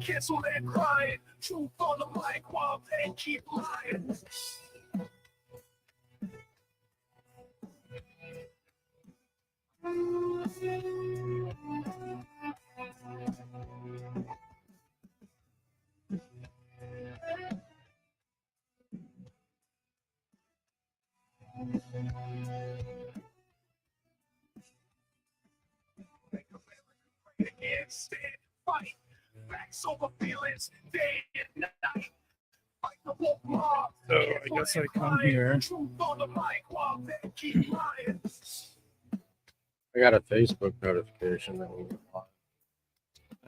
Cancel that crying. Truth on the mic while they keep lying. Stand, fight. Facts over feelings, day and night. Fight the woke mob. So I guess I come here. Truth on the mic while they keep lying. I got a Facebook notification that we were live.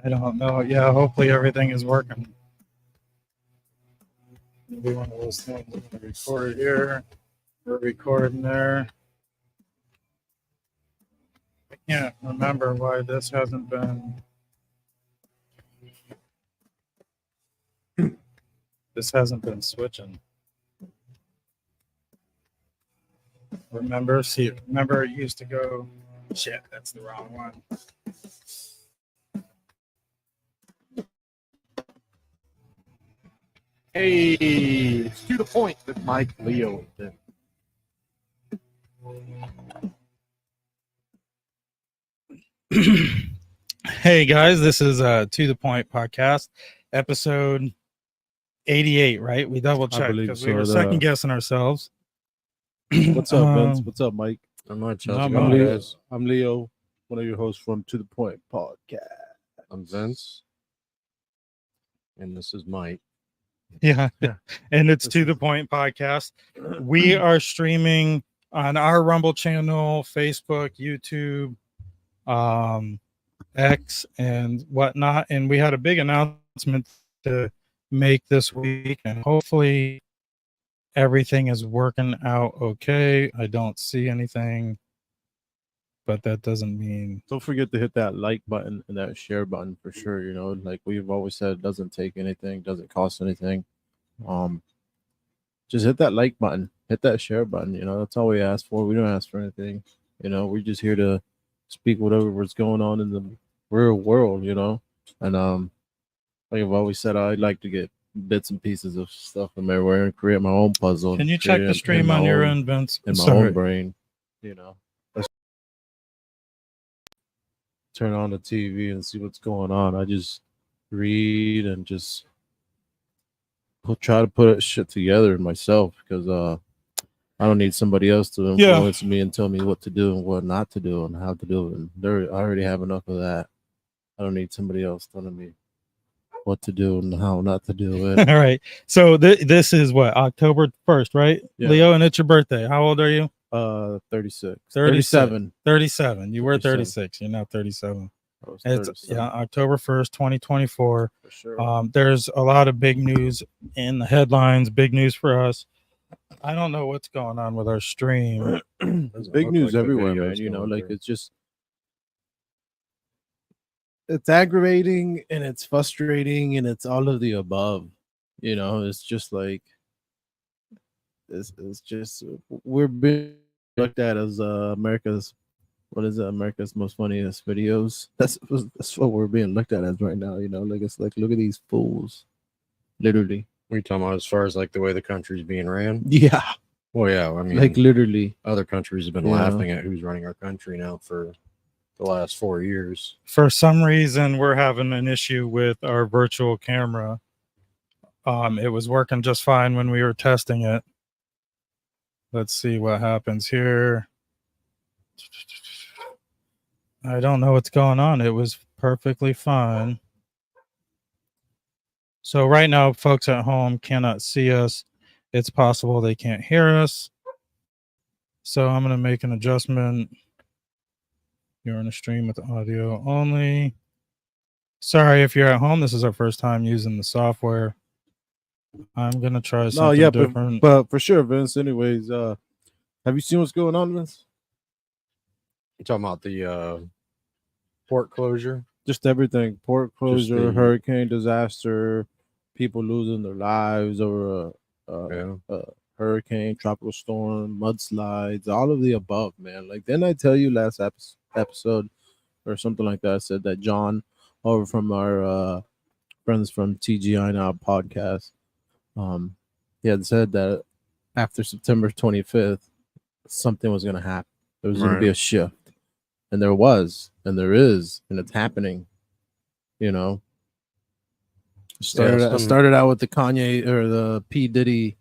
I don't know. Yeah, hopefully everything is working. Maybe one of those things. I'm gonna record here. We're recording there. I can't remember why this hasn't been. This hasn't been switching. Remember it used to go. Shit, that's the wrong one. Hey, it's to the point with Mike Leo. Hey guys, this is To the Point podcast, episode 88, right? We double checked because we were second guessing ourselves. What's up, Vince? What's up, Mike? I'm not I'm Leo. I'm Leo, one of your hosts from To the Point podcast. I'm Vince, and this is Mike. Yeah. And it's To the Point podcast. We are streaming on our Rumble channel, Facebook, YouTube, X, and whatnot. And we had a big announcement to make this week, and hopefully everything is working out okay. I don't see anything, but that doesn't mean. Don't forget to hit that like button and that share button for sure. You know, like we've always said, it doesn't take anything, doesn't cost anything. Just hit that like button, hit that share button. You know, that's all we ask for. We don't ask for anything. You know, we're just here to speak whatever was going on in the real world. You know, and like I've always said, I like to get bits and pieces of stuff from everywhere and create my own puzzle. Can you check the stream on your end, Vince? In my own brain, you know. Let's turn on the TV and see what's going on. I just read and just try to put shit together myself because I don't need somebody else to influence me and tell me what to do and what not to do and how to do it. And I already have enough of that. I don't need somebody else telling me what to do and how not to do it. All right. So this is what, October 1st, right? Yeah. Leo, and it's your birthday. How old are you? 36. 37. 37. You were 36. You're now 37. It's October 1st, 2024. For sure. There's a lot of big news in the headlines, big news for us. I don't know what's going on with our stream. There's big news everywhere, man. You know, like it's just it's aggravating and it's frustrating and it's all of the above. You know, it's just like it's just we're being looked at as America's most funniest videos. That's what we're being looked at as right now. You know, like it's like look at these fools, literally. What are you talking about as far as like the way the country's being ran? Yeah. Well, yeah. I mean, like literally, other countries have been laughing at who's running our country now for the last 4 years. For some reason, we're having an issue with our virtual camera. It was working just fine when we were testing it. Let's see what happens here. I don't know what's going on. It was perfectly fine. So right now, folks at home cannot see us. It's possible they can't hear us. So I'm going to make an adjustment. You're on a stream with audio only. Sorry if you're at home. This is our first time using the software. I'm going to try something different. But for sure, Vince. Anyways, have you seen what's going on, Vince? You talking about the port closure? Just everything. Port closure, hurricane disaster, people losing their lives over a hurricane, tropical storm, mudslides, all of the above, man. Like, didn't I tell you last episode or something like that? I said that John over from friends from TGI Now podcast. He had said that after September 25th, something was going to happen. There was going to be a shift, and there was, and there is, and it's happening. You know, started out with the Kanye or the P Diddy,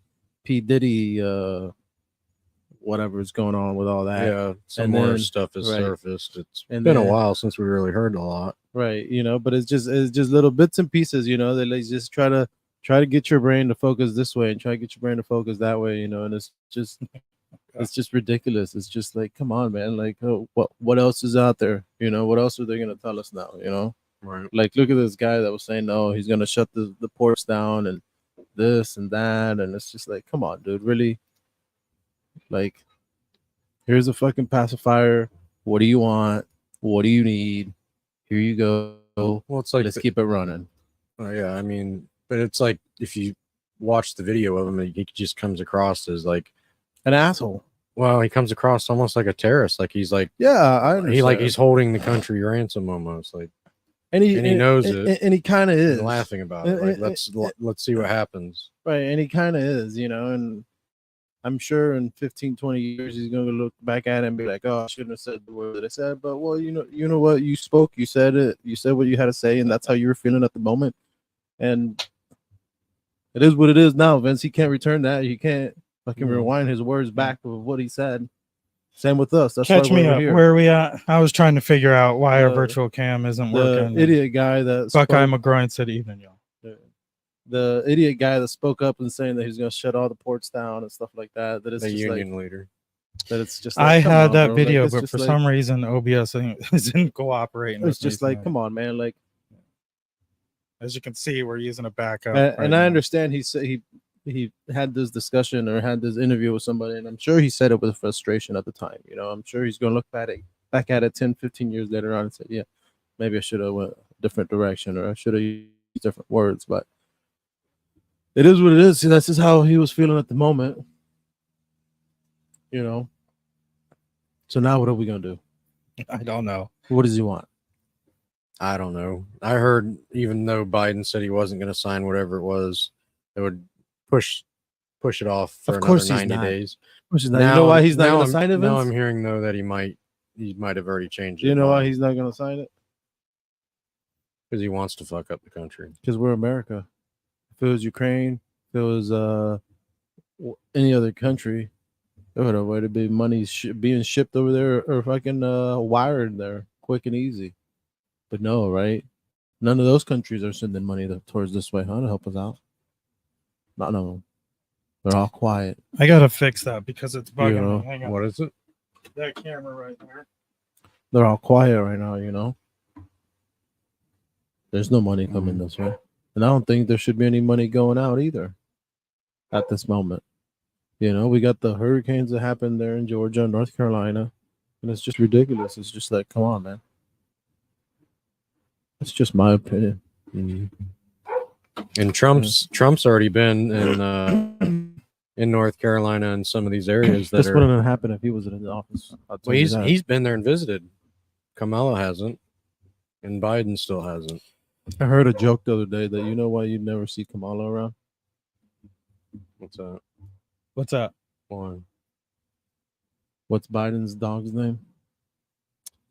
whatever's going on with all that. Yeah, some And more then- stuff has right. surfaced. It's And been a then- while since we really heard a lot. Right, you know, but it's just little bits and pieces, you know, that they just try to get your brain to focus this way and try to get your brain to focus that way, you know, and it's just ridiculous. It's just like, come on, man, like, oh, what else is out there, you know? What else are they gonna tell us now, you know? Right. Like, look at this guy that was saying, no, he's gonna shut the ports down and this and that, and it's just like, come on, dude, really? Like, here's a fucking pacifier. What do you want? What do you need? Here you go. Well, it's like Let's keep it running. yeah, I mean, but it's like if you watch the video of him, he just comes across as like, An asshole. well, he comes across almost like a terrorist. Like he's like, Yeah, I understand. he's holding the country ransom almost. Like and he knows it. and he kind of is and laughing about it. Like let's see what happens. right, and he kind of is, you know, and I'm sure in 15, 20 years he's gonna look back at it and be like, oh, I shouldn't have said the word that I said, but well, you know what, you spoke, you said it, you said what you had to say, and that's how you were feeling at the moment, and it is what it is now, Vince. He can't return that. He can't fucking rewind his words back of what he said. Same with us. That's Catch why me we're up. here. Where are we at? I was trying to figure out why our The- virtual cam isn't The working. idiot guy that Buckeye spoke- McGroin said evening, y'all. the idiot guy that spoke up and saying that he's going to shut all the ports down and stuff like that. That it's The just union like, leader. that it's just. I Like, come had on, that bro. Like, video, it's but just for like- some reason OBS isn't cooperating. it's with me just like, tonight. come on, man. Like, As you can see, we're using a backup. and I understand he said he had this discussion or had this interview with somebody, and I'm sure he said it with frustration at the time. You know, I'm sure he's going to look back at it 10, 15 years later on and say, yeah, maybe I should have went a different direction or I should have used different words, but it is what it is. See, that's just how he was feeling at the moment. You know. So now what are we gonna do? I don't know. What does he want? I don't know. I heard even though Biden said he wasn't going to sign whatever it was, it would push it off for Of course another he's 90 not. days. Which is not, you know why he's not now gonna I'm- sign it, Now Vince? I'm hearing though that he might have already changed it. You know why he's not gonna sign it? Because he wants to fuck up the country. Because we're America. If it was Ukraine, if it was any other country, there would have way to be money being shipped over there or fucking wired there quick and easy. But no, right? None of those countries are sending money towards this way, huh? To help us out. Not none of them. They're all quiet. I gotta fix that because it's bugging You know, me. Hang on. What is it? That camera right there. They're all quiet right now, you know. There's no money coming this way. And I don't think there should be any money going out either at this moment. You know, we got the hurricanes that happened there in Georgia and North Carolina, and it's just ridiculous. It's just like, come on, man. It's just my opinion. And Trump's already been in North Carolina and some of these areas that This are. wouldn't have happened if he was in the office. I'll tell Well, you that. he's been there and visited. Kamala hasn't, and Biden still hasn't. I heard a joke the other day that you know why you'd never see Kamala around? What's that? What's up? One. What's Biden's dog's name?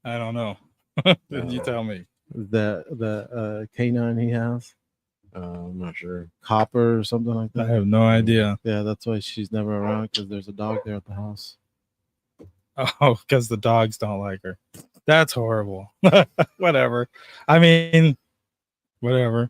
I don't know. You tell me. The canine he has, I'm not sure. Copper or something like I that. have no idea. Yeah, that's why she's never around because there's a dog there at the house. Oh, because the dogs don't like her. That's horrible. Whatever. I mean, whatever.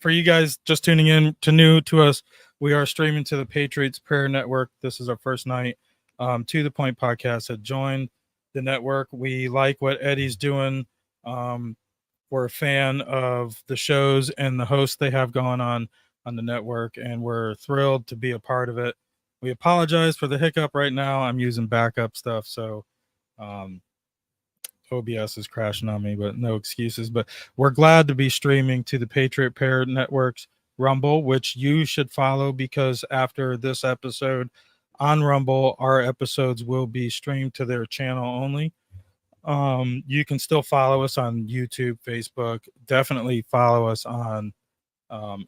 For you guys just tuning in new to us, we are streaming to the Patriots Prayer Network. This is our first night. To the Point Podcast had joined the network. We like what Eddie's doing. We're a fan of the shows and the hosts they have going on the network, and we're thrilled to be a part of it. We apologize for the hiccup right now. I'm using backup stuff, so OBS is crashing on me, but no excuses. But we're glad to be streaming to the Patriot Pair Network's Rumble, which you should follow, because after this episode on Rumble, our episodes will be streamed to their channel only. You can still follow us on YouTube, Facebook. Definitely follow us on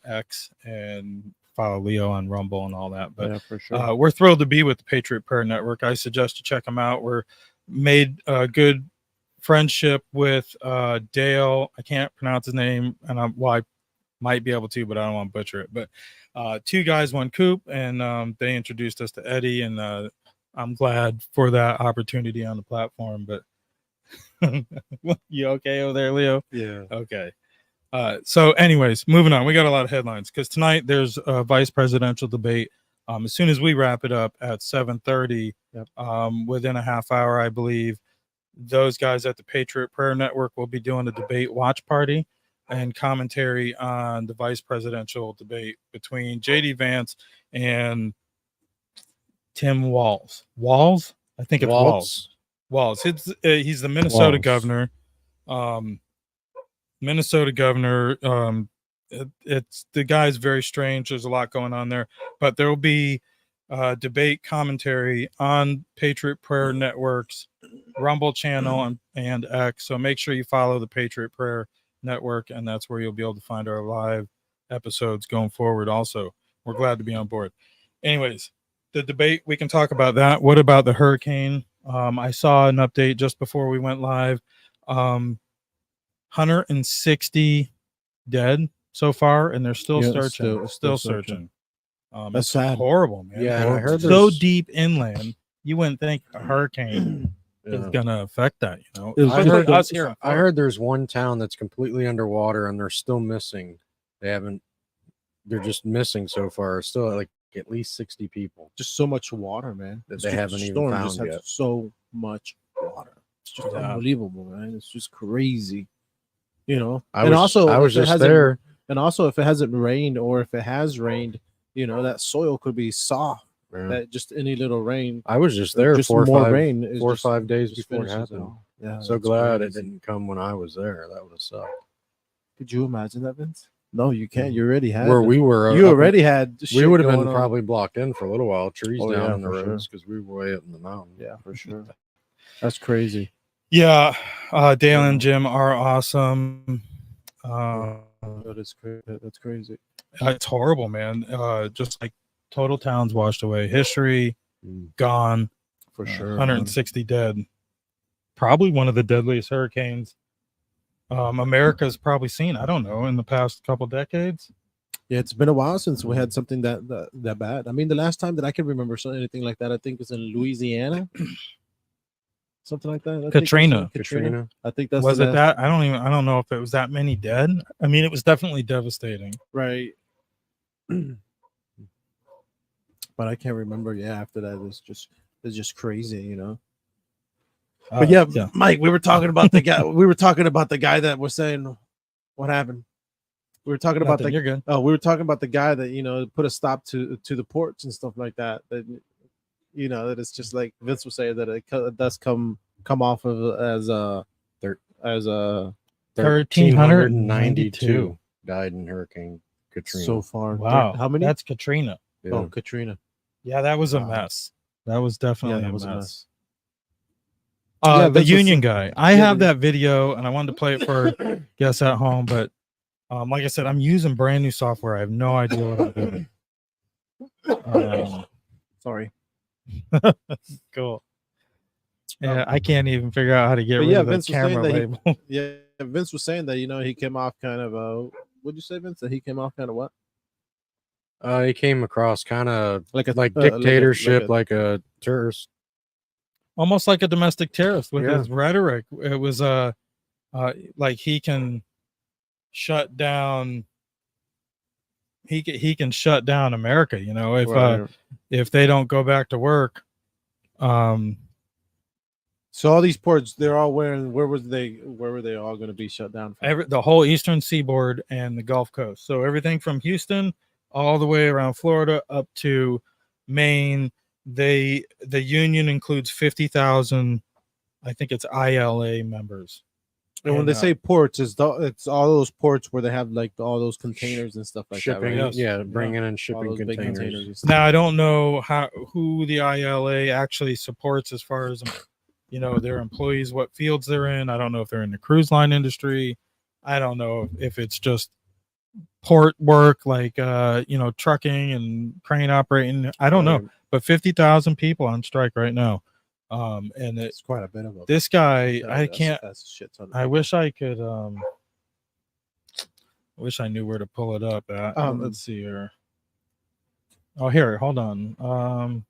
X, and follow Leo on Rumble and all that. But Yeah, for sure. we're thrilled to be with the Patriot Prayer Network. I suggest you check them out. We're made a good friendship with Dale. I can't pronounce his name, and I might be able to, but I don't want to butcher it. But two guys, one coop, and they introduced us to Eddie, and I'm glad for that opportunity on the platform. But you okay over there, Leo? Yeah. Okay. So anyways, moving on. We got a lot of headlines because tonight there's a vice presidential debate. As soon as we wrap it up at 7:30, Yep. within a half hour, I believe, those guys at the Patriot Prayer Network will be doing a debate watch party and commentary on the vice presidential debate between JD Vance and Tim Walz. Walz? I think it's Walz. Walz. He's the Minnesota Walz. governor. Minnesota governor. It's the guy's very strange. There's a lot going on there, but there will be debate commentary on Patriot Prayer Network's Rumble channel and X. So make sure you follow the Patriot Prayer Network, and that's where you'll be able to find our live episodes going forward. Also, we're glad to be on board. Anyways, the debate, we can talk about that. What about the hurricane? I saw an update just before we went live. 160 dead so far, and they're still searching. Still searching. That's sad. Horrible, man. Yeah, Horrible. I heard so there's- deep inland, you wouldn't think a hurricane is gonna affect that. You know, It was I just heard, like us here. I heard there's one town that's completely underwater and they're still missing. They're just missing so far. Still like at least 60 people. just so much water, man. That It's they just- haven't the even storm found just has yet. so much water. It's just Yeah. unbelievable, man. It's just crazy. You know, I was if it just hasn't- there. And also, if it hasn't rained or if it has rained, you know, that soil could be soft. Yeah. That just any little rain, I was just there just 4 or more 5 rain, is 4 or just- 5 days just before it finishes happened. all. Yeah, So that's glad crazy. it didn't come when I was there. That would have sucked. Could you imagine that, Vince? No, you can't. You already had. Where we were, you up- already had. we shit would have been going on. probably blocked in for a little while. Trees Oh, down yeah, on the for sure. roads because we were way up in the mountain. Yeah, for sure. That's crazy. Yeah, Dale and Jim are awesome. That is crazy. That's crazy. It's horrible, man. Just like total towns washed away, history gone, For sure. 160 dead. Probably one of the deadliest hurricanes America's probably seen. I don't know, in the past couple decades. Yeah, it's been a while since we had something that bad. I mean, the last time that I can remember anything like that, I think was in Louisiana, something like that. I think Katrina. it was Katrina. I think that's Was the it last- that? I don't know if it was that many dead. I mean, it was definitely devastating. right? But I can't remember. Yeah, after that, it's just crazy, you know. But yeah, Mike, we were talking about the guy. We were talking about the guy that was saying, "What happened?" We were talking about Nothing, you're good. Oh, we were talking about the guy that put a stop to the ports and stuff like that. That that it's just like Vince was saying that it does come off of as a 1,392 died in Hurricane Katrina. so far. Wow, How many? That's Katrina. Yeah. Oh, Katrina. Yeah, that was a Wow. mess. That was definitely that a was mess. Yeah, The Vince was union saying- guy. I Yeah, have the- that video, and I wanted to play it for guests at home, but like I said, I'm using brand new software. I have no idea what I'm doing. Sorry. Cool. Yeah, I can't even figure out how to get But rid yeah, of the Vince was saying camera that he- label. Yeah, Vince was saying that he came off kind of what'd you say, Vince? That he came off kind of what? He came across kind of Like a like dictatorship, like a terrorist. Almost like a domestic terrorist with Yeah. his rhetoric. It was like he can shut down. He can shut down America. If they don't go back to work. So all these ports, they're all where were they all going to be shut down from? The whole eastern seaboard and the Gulf Coast. So everything from Houston all the way around Florida up to Maine. The union includes 50,000, I think it's ILA members. And when they say ports, it's all those ports where they have like all those containers and stuff like shipping, that, right? Yes. bringing in All shipping those big containers. and stuff. Now I don't know who the ILA actually supports as far as their employees, what fields they're in. I don't know if they're in the cruise line industry. I don't know if it's just port work, like trucking and crane operating. I don't know, but 50,000 people on strike right now. And It's quite a bit of them. this guy, Yeah, I can't. That's a shit ton. I wish I could. Wish I knew where to pull it up at. Let's see here. Oh, here. Hold on.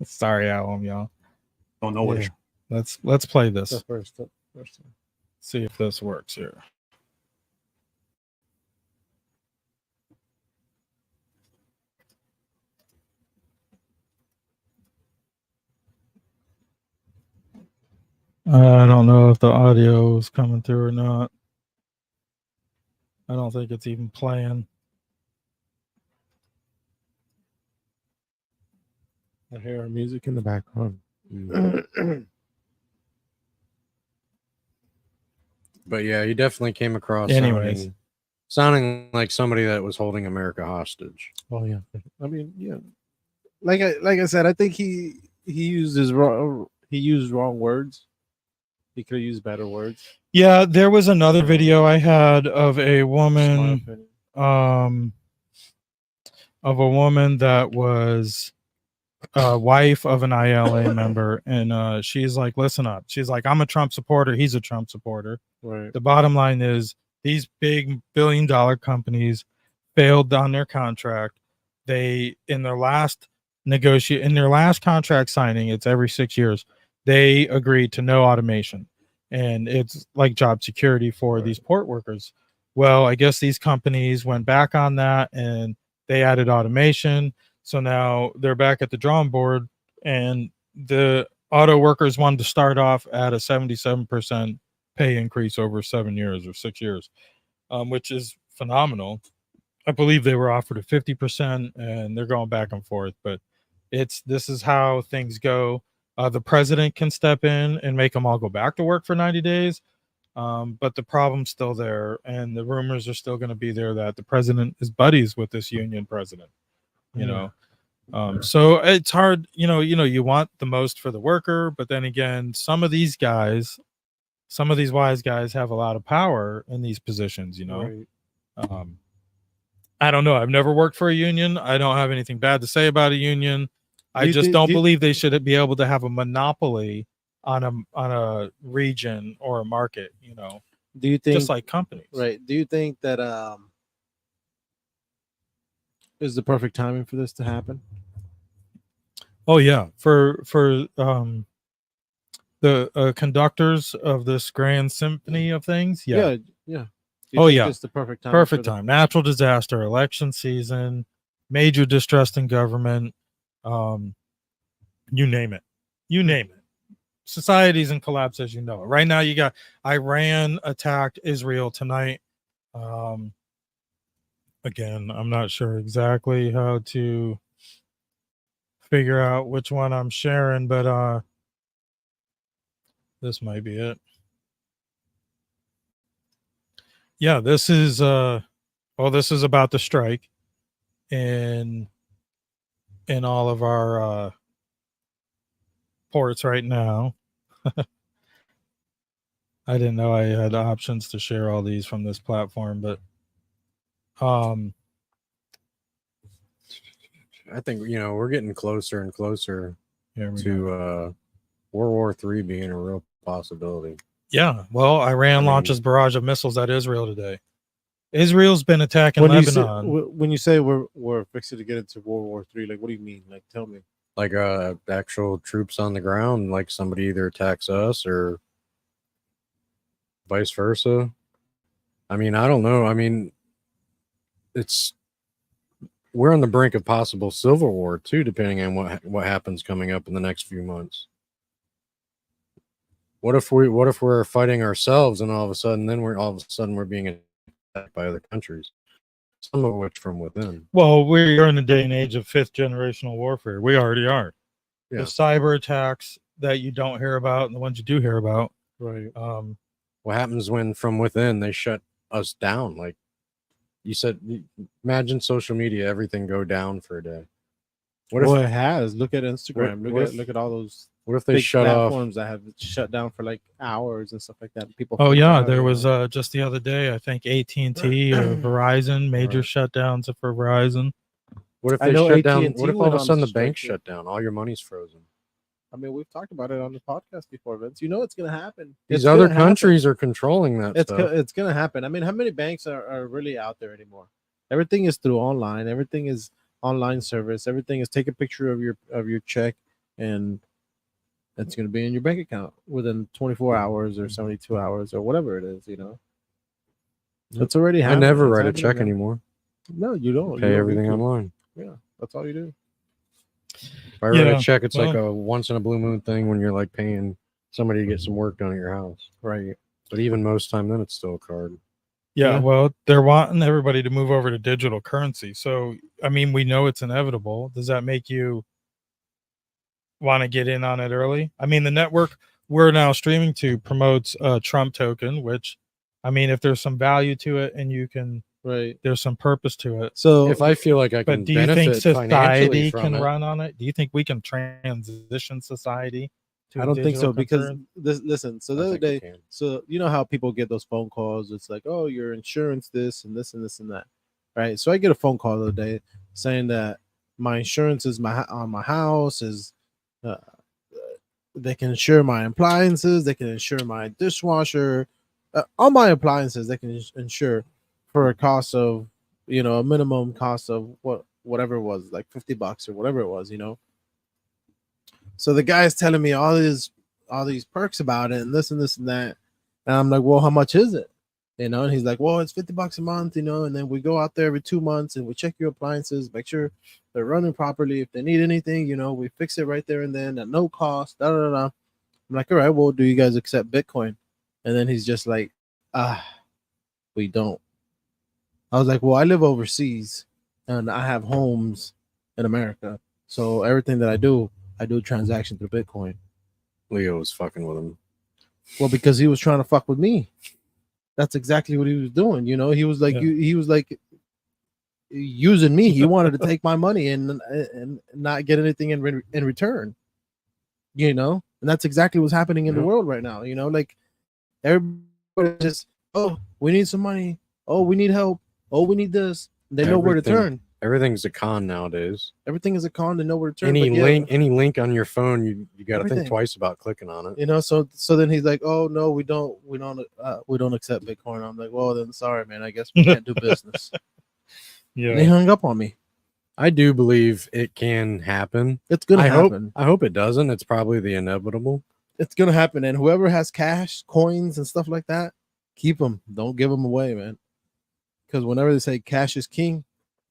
Sorry, at home, y'all. Don't know what Yeah. Let's play this. The first. See if this works here. I don't know if the audio is coming through or not. I don't think it's even playing. I hear music in the background. But yeah, he definitely came across Anyways. sounding like somebody that was holding America hostage. Oh yeah. I mean, yeah. Like I said, I think he used wrong words. He could have used better words. Yeah, there was another video I had of a Just my woman, opinion. that was a wife of an ILA member, and she's like, listen up. She's like, I'm a Trump supporter. He's a Trump supporter. Right. The bottom line is these big billion-dollar companies failed on their contract. They in their last contract signing, it's every 6 years, they agreed to no automation, and it's like job security for these port workers. Well, I guess these companies went back on that and they added automation. So now they're back at the drawing board, and the auto workers wanted to start off at a 77% pay increase over 7 years or 6 years, which is phenomenal. I believe they were offered a 50%, and they're going back and forth. But this is how things go. The president can step in and make them all go back to work for 90 days. But the problem's still there, and the rumors are still going to be there that the president is buddies with this union president. So it's hard. You want the most for the worker, but then again, some of these wise guys have a lot of power in these positions. Right. I don't know. I've never worked for a union. I don't have anything bad to say about a union. I just don't believe they should be able to have a monopoly on a region or a market. Do you think Just like companies, right? Do you think that is the perfect timing for this to happen? Oh yeah, for the conductors of this grand symphony of things. Yeah. Yeah. It's the perfect time. Perfect time. Natural disaster, election season, major distress in government. You name it. Society's in collapse as you know it. Right now, you got Iran attacked Israel tonight. Again, I'm not sure exactly how to figure out which one I'm sharing, but this might be it. Yeah, this is this is about the strike in all of our ports right now. I didn't know I had options to share all these from this platform, but I think we're getting closer and closer here we go. to World War III being a real possibility. Yeah, well, Iran launches barrage of missiles at Israel today. Israel's been attacking Lebanon. When you say we're fixing to get into World War III, like what do you mean? Like tell me. Like actual troops on the ground, like somebody either attacks us or vice versa. I mean, I don't know. I mean, we're on the brink of possible civil war too, depending on what happens coming up in the next few months. What if we're fighting ourselves and all of a sudden we're being attacked by other countries, some of which from within? Well, we're in a day and age of 5th generational warfare. We already are. Yeah. The cyber attacks that you don't hear about and the ones you do hear about. Right. What happens when from within they shut us down? Like you said, imagine social media, everything go down for a day. What if Well, it has. Look at Instagram. what if- Look at all those what if they big shut off? platforms that have shut down for like hours and stuff like that. People. Oh freak yeah, out, there you was know? just the other day. I think AT&T or Verizon major Right. shutdowns for Verizon. What if I they know shut down? AT&T What if all went of a on sudden the strike bank too. shut down? All your money's frozen. I mean, we've talked about it on the podcast before, Vince. You know it's gonna happen. These It's other gonna happen. countries are controlling that stuff. It's gonna happen. I mean, how many banks are really out there anymore? Everything is through online. Everything is online service. Everything is take a picture of your check and it's gonna be in your bank account within 24 hours or 72 hours or whatever it is. You know, Yep. it's already I happening. never It's write a happening check now. anymore. No, you don't. You Pay don't need everything to. online. Yeah, that's all you do. If I write Yeah, a check, it's like well- a once in a blue moon thing when you're like paying somebody to get some work done at your house. Right. But even most time, then it's still a card. Yeah, Yeah. well, they're wanting everybody to move over to digital currency. So, I mean, we know it's inevitable. Does that make you want to get in on it early? I mean, the network we're now streaming to promotes a Trump token, which, I mean, if there's some value to it and you can, Right. there's some purpose to it. So If I feel like I can But do you think benefit financially society from can it, run on it? Do you think we can transition society to I a don't think so digital because concern? listen. So the I other think we day, can. so you know how people get those phone calls? It's like, oh, your insurance, this and this and this and that, right? So I get a phone call the other day saying that my insurance is on my house is, uh, they can insure my appliances, they can insure my dishwasher, all my appliances they can insure for a cost of, you know, a minimum cost of whatever it was, like $50 or whatever it was, you know. So the guy's telling me all these perks about it and this and this and that. And I'm like, well, how much is it? You know, and he's like, well, it's $50 a month, you know, and then we go out there every 2 months and we check your appliances, make sure they're running properly. If they need anything, you know, we fix it right there and then at no cost. Da, da, da, da. I'm like, all right, well, do you guys accept Bitcoin? And then he's just like, we don't. I was like, well, I live overseas and I have homes in America. So everything that I do transaction through Bitcoin. Leo was fucking with him. Well, because he was trying to fuck with me. That's exactly what he was doing. You know, he was like, Yeah. he was like using me. He wanted to take my money and not get anything in return. You know, and that's exactly what's happening in the Yeah. world right now. You know, like everybody just, oh, we need some money. Oh, we need help. Oh, we need this. They know where to Everything- turn. Everything's a con nowadays. Everything is a con. They know where to turn. Any but yet- any link on your phone, you got to think Everything. twice about clicking on it. you know, so then he's like, oh no, we don't accept Bitcoin. I'm like, well then sorry, man, I guess we can't do business. And he Yeah. hung up on me. I do believe it can happen. It's gonna I happen. hope it doesn't. It's probably the inevitable. It's gonna happen. And whoever has cash, coins, and stuff like that, keep them. Don't give them away, man. Because whenever they say cash is king,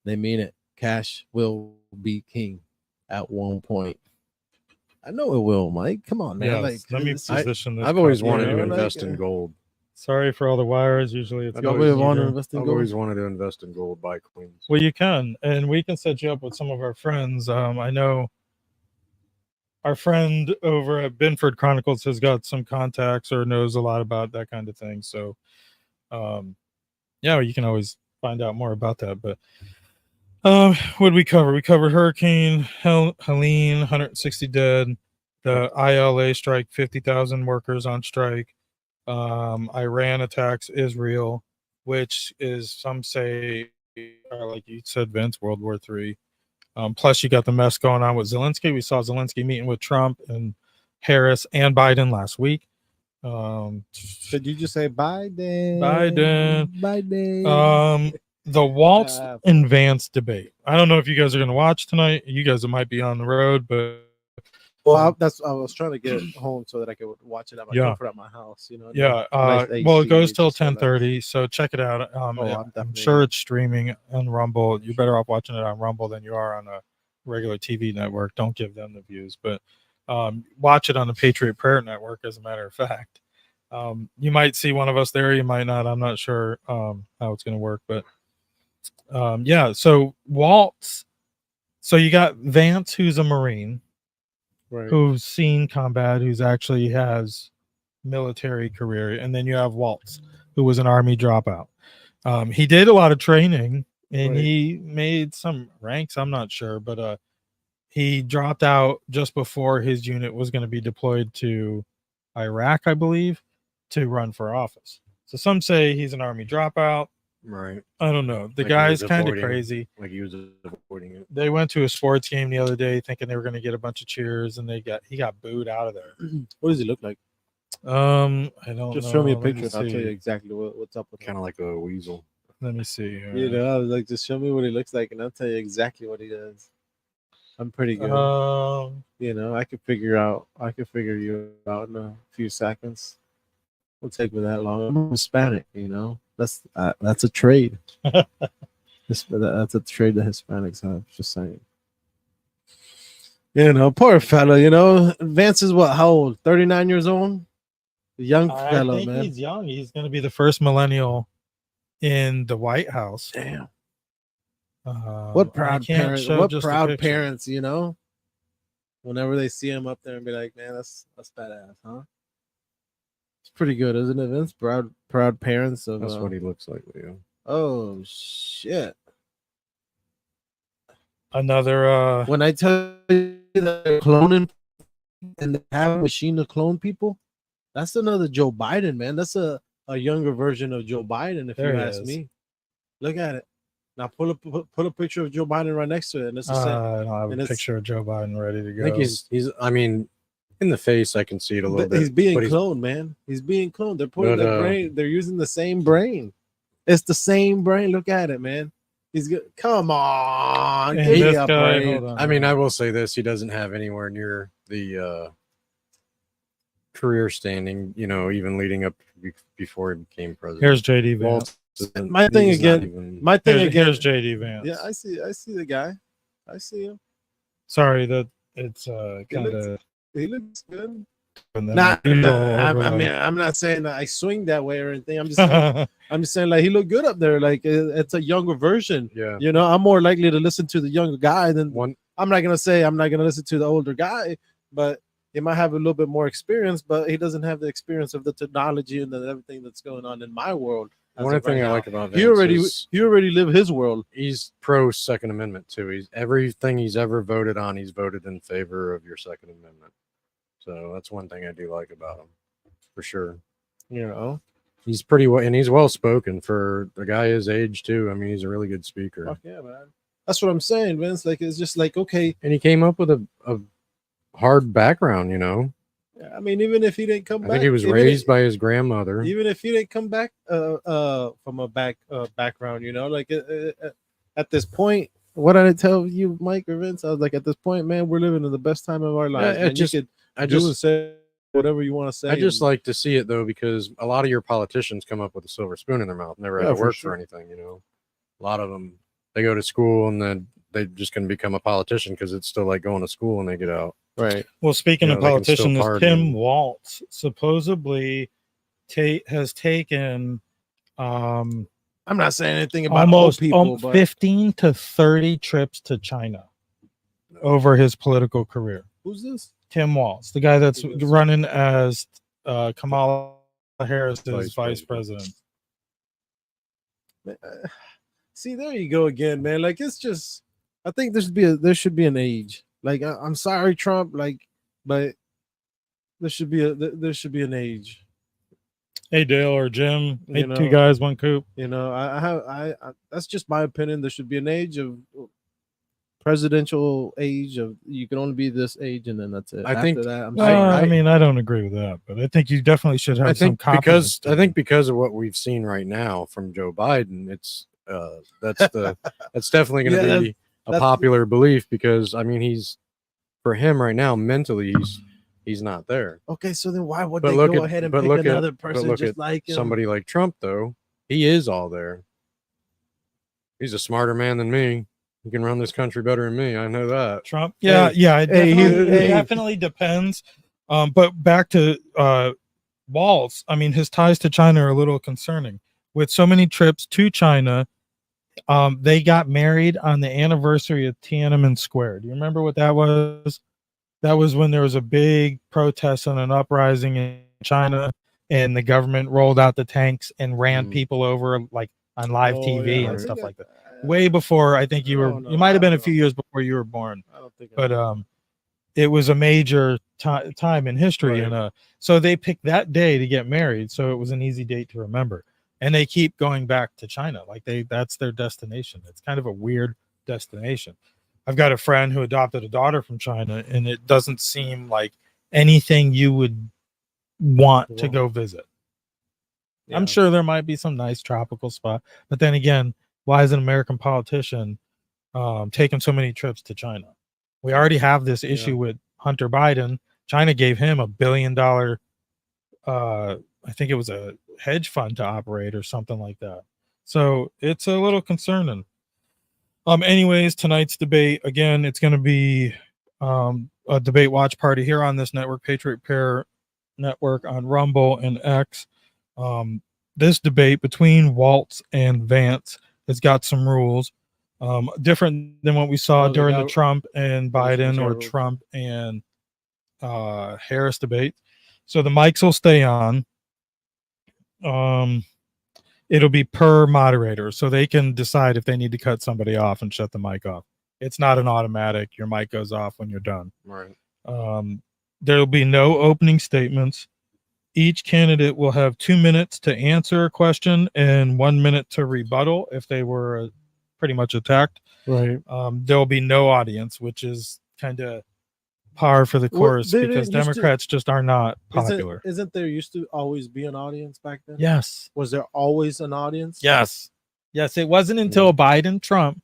they mean it. Cash will be king at one point. I know it will, Mike. Come on, man. Yeah. Like, Let me it's- position this. I've always card wanted here. to like, invest in gold. Sorry for all the wires. Usually it's I've always nobody want to easier. invest in I've gold. always wanted to invest in gold, buy coins. Well, you can, and we can set you up with some of our friends. I know our friend over at Binford Chronicles has got some contacts or knows a lot about that kind of thing. So, yeah, you can always find out more about that. But what did we cover? We covered Hurricane Helene, 160 dead. The ILA strike, 50,000 workers on strike. Iran attacks Israel, which is, some say, like you said, Vince, World War III. Plus, you got the mess going on with Zelensky. We saw Zelensky meeting with Trump and Harris and Biden last week. Did you just say Biden? Biden. The Waltz and Vance debate. I don't know if you guys are going to watch tonight. You guys might be on the road, but Well, I was trying to get home so that I could watch it at my Yeah. comfort at my house. You know. yeah. Nice Well, it AC, goes till just so that- 10:30, so check it out. I'm I'm definitely sure it's streaming on Rumble. You're better off watching it on Rumble than you are on a regular TV network. Don't give them the views, but watch it on the Patriot Prayer Network. As a matter of fact, you might see one of us there. You might not. I'm not sure how it's going to work, but yeah. So Waltz. So you got Vance, who's a Marine, right. who's seen combat, who's actually has military career, and then you have Waltz, who was an Army dropout. He did a lot of training and Right. he made some ranks. I'm not sure, but he dropped out just before his unit was going to be deployed to Iraq, I believe, to run for office. So some say he's an army dropout. Right. I don't know. The Like he guy's was kind of avoiding- crazy. Like he was avoiding it. They went to a sports game the other day thinking they were going to get a bunch of cheers, and he got booed out of there. What does he look like? I don't know. Just show me a Let picture and I'll see. tell you exactly what's up with him. Kind of like a weasel. Let me see. You know, I was like, just show me what he looks like and I'll tell you exactly what he does. I'm pretty good. You know, I could figure you out in a few seconds. Won't take me that long. I'm Hispanic, you know. That's a trade. That's a trade that Hispanics have. Just saying. You know, poor fella. You know, Vance is what? How old? 39 years old. A young I fella, think man. he's young. He's going to be the first millennial in the White House. Damn. I What proud can't parents? show What just a proud picture. parents? You know. Whenever they see him up there and be like, "Man, that's badass, huh?" It's pretty good, isn't it, Vince? Proud parents of. That's what he looks like, Leo. Oh shit! Another When I tell you that they're cloning and they have a machine to clone people, that's another Joe Biden, man. That's a younger version of Joe Biden, if There you he ask is. me. Look at it. Now put a picture of Joe Biden right next to it, and it's the same. I don't have and a it's- picture of Joe Biden ready to I go. think he's. I mean, in the face, I can see it a little But bit. he's being but cloned, man. He's being cloned. They're putting But, their brain. They're using the same brain. It's the same brain. Look at it, man. He's good. Come on, And give me this a guy, break. hold on. I mean, I will say this: he doesn't have anywhere near the career standing. You know, even leading up before he became president. Here's JD Vance. Waltz isn't- My thing he's not again- even- My thing again. Here's JD Vance. Yeah, I see the guy. I see him. Sorry that it's kind looks- of. He looks good. Not, I'm not saying that I swing that way or anything. I'm just saying like he looked good up there. Like it's a younger version. yeah. You know, I'm more likely to listen to the younger guy than One I'm not gonna listen to the older guy, but he might have a little bit more experience, but he doesn't have the experience of the technology and everything that's going on in my world. as one of thing right I now. like about He Vance is already lived his world. he's pro Second Amendment too. He's everything he's ever voted on. He's voted in favor of your Second Amendment. So that's one thing I do like about him, for sure. You know, He's pretty well, and he's well spoken for the guy his age too. I mean, he's a really good speaker. fuck yeah, man. That's what I'm saying, Vince. Like it's just like okay. And he came up with a hard background, you know. I mean, even if he didn't come I back, think he was even raised by his grandmother. even if he didn't come back from a background, you know, like at this point, what did I tell you, Mike or Vince? I was like, at this point, man, we're living in the best time of our lives. it Man. just- You could I do and just say whatever you want to say. I just and- like to see it though, because a lot of your politicians come up with a silver spoon in their mouth, never had Yeah, to for work sure. for anything, you know. A lot of them, they go to school and then they just can become a politician because it's still like going to school when they get out. right. Well, speaking You of know, they can still politicians, party Tim and- Waltz supposedly has taken I'm not saying anything about almost old people, but 15 to 30 trips to China over his political career. who's this? Tim Waltz, the guy that's Who is- running as Kamala Harris's Vice vice president. president. See, there you go again, man. Like it's just, I think there should be an age. Like I'm sorry, Trump, like, but there should be an age. Hey, Dale or Jim, hey, You know, two guys, one coop. You know, I that's just my opinion. There should be an age of presidential age of you can only be this age and then that's it. I think- After that, I'm Well, sorry. I mean, I don't agree with that, but I think you definitely should have I some think confidence. because of what we've seen right now from Joe Biden, it's that's definitely going to Yeah, be a that's- popular belief, because I mean for him right now mentally he's not there. Okay, so then why would But they look go at- ahead and but pick look at- another but person look just at like him? Somebody like Trump though, he is all there. He's a smarter man than me. He can run this country better than me. I know that. Trump. Yeah, yeah. It hey, definitely, hey. it definitely depends. But back to Waltz. I mean, his ties to China are a little concerning. With so many trips to China, they got married on the anniversary of Tiananmen Square. Do you remember what that was? That was when there was a big protest and an uprising in China, and the government rolled out the tanks and ran Mm. people over, like on live Oh, TV yeah, and I stuff think like that. way before I think you were. No, You might have I been a don't few know. years before you were born, I don't think. but it was a major time in history, Right. and so they picked that day to get married, so it was an easy date to remember. And they keep going back to China, like that's their destination. It's kind of a weird destination. I've got a friend who adopted a daughter from China, and it doesn't seem like anything you would want to go visit. I'm Yeah. sure there might be some nice tropical spot, but then again, why is an American politician taking so many trips to China? We already have this issue with Hunter Biden. China gave him $1 billion, I think it was a hedge fund to operate or something like that. So it's a little concerning. Anyways, tonight's debate, again, it's going to be a debate watch party here on this network, Patriot Pair Network on Rumble and X. This debate between Waltz and Vance has got some rules, different than what we saw Oh, they during the got- Trump and Biden or rules. Trump and Harris debate. So the mics will stay on. It'll be per moderator, so they can decide if they need to cut somebody off and shut the mic off. It's not an automatic. Your mic goes off when you're done. Right. There'll be no opening statements. Each candidate will have 2 minutes to answer a question and 1 minute to rebuttal if they were pretty much attacked. Right. There'll be no audience, which is kind of par for the course there because used to- Democrats just are not popular. Isn't there used to always be an audience back then? Yes. Was there always an audience? Yes. Yes. It wasn't until Biden, Trump,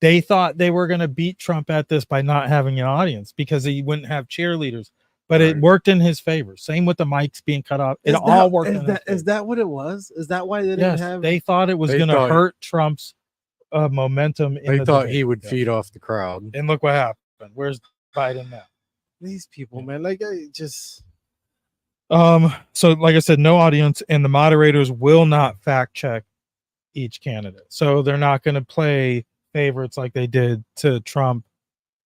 they thought they were going to beat Trump at this by not having an audience because he wouldn't have cheerleaders. But it Right. worked in his favor. Same with the mics being cut off. It all worked. Is that what it was? Is that why they didn't Yes, have? they thought it was They going to thought- hurt Trump's momentum. In They the thought debate. he would Yeah. feed off the crowd. And look what happened. Where's Biden now? These people, man, like I just. So like I said, no audience, and the moderators will not fact check each candidate. So they're not going to play favorites like they did to Trump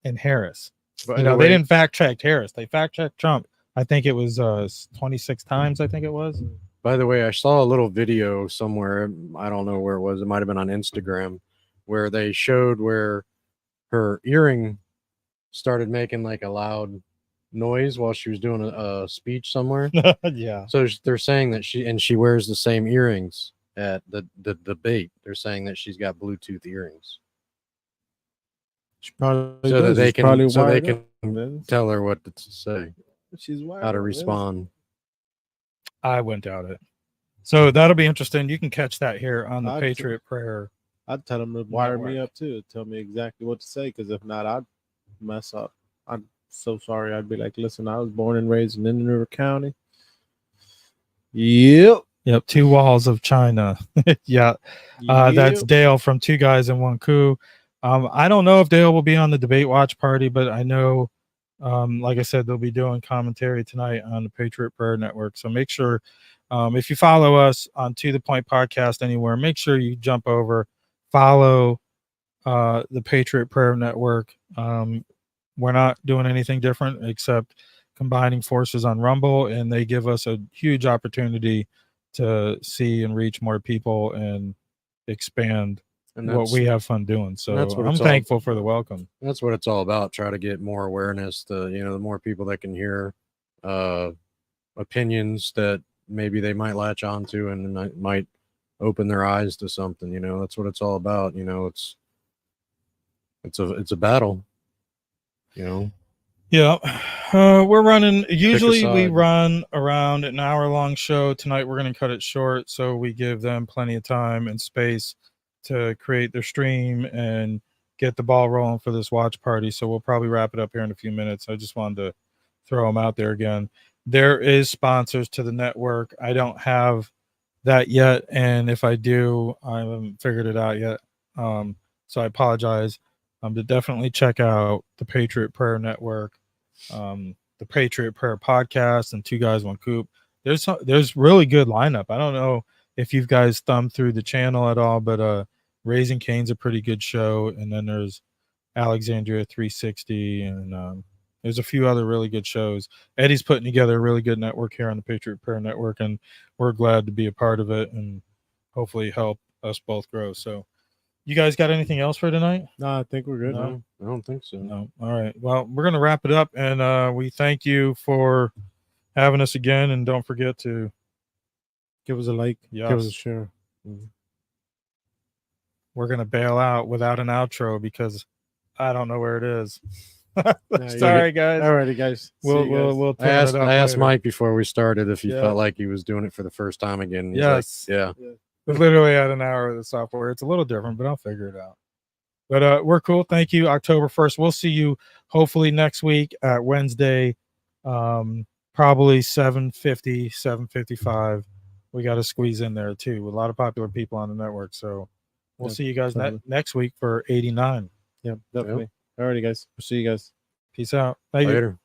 and Harris. By You the know, way, they didn't fact check Harris. They fact checked Trump. I think it was 26 times. I think it was. By the way, I saw a little video somewhere. I don't know where it was. It might have been on Instagram, where they showed where her earring started making like a loud noise while she was doing a speech somewhere. Yeah. So they're saying that she wears the same earrings at the debate. They're saying that she's got Bluetooth earrings, She probably so that does. they She's probably can wired up, man. tell her what to say, She's wired how to up, man. respond. I wouldn't doubt it. So that'll be interesting. You can catch that here on the I'd- Patriot Prayer. I'd tell them to wire me Network. up too. Tell me exactly what to say, because if not, I'd mess up. I'm so sorry. I'd be like, listen, I was born and raised in Indian River County. Yep. Yep. 2 walls of China. Yeah. That's Yep. Dale from Two Guys in One Coup. I don't know if Dale will be on the debate watch party, but I know, like I said, they'll be doing commentary tonight on the Patriot Prayer Network. So make sure, if you follow us on To The Point Podcast anywhere, make sure you jump over, follow the Patriot Prayer Network. We're not doing anything different except combining forces on Rumble, and they give us a huge opportunity to see and reach more people and expand And what we have fun doing. So that's what I'm it's all- thankful for the welcome. That's what it's all about. Try to get more awareness. The more people that can hear opinions that maybe they might latch onto and might open their eyes to something. That's what it's all about. It's a battle. Yeah. We're running, usually we side. run around an hour-long show. Tonight we're going to cut it short so we give them plenty of time and space to create their stream and get the ball rolling for this watch party. So we'll probably wrap it up here in a few minutes. I just wanted to throw them out there again. There is sponsors to the network. I don't have that yet, and if I do, I haven't figured it out yet. So I apologize. But definitely check out the Patriot Prayer Network, the Patriot Prayer Podcast, and Two Guys One Coop. There's really good lineup. I don't know if you guys thumbed through the channel at all, but Raising Cane's a pretty good show, and then there's Alexandria 360, and there's a few other really good shows. Eddie's putting together a really good network here on the Patriot Prayer Network, and we're glad to be a part of it and hopefully help us both grow. So You guys got anything else for tonight? No, I think we're good. No, I don't think so. No. All right. Well, we're gonna wrap it up, and we thank you for having us again. And don't forget to Give us a like. Yes. Give us a share. we're gonna bail out without an outro because I don't know where it is. you're Sorry, guys. Alrighty, guys. See you guys. We'll I turn asked, it up I asked later. Mike before we started if he Yeah. felt like he was doing it for the first time again. He's Yes. like, yeah. We literally had an hour of the software. It's a little different, but I'll figure it out. But we're cool. Thank you. October 1st. We'll see you hopefully next week at Wednesday, probably 7:50, 7:55. We got to squeeze in there too. A lot of popular people on the network. So we'll Yeah, see you guys totally. next week for 89. Yeah, definitely. Alrighty, guys. We'll see you guys. Peace out. Thank you. Later.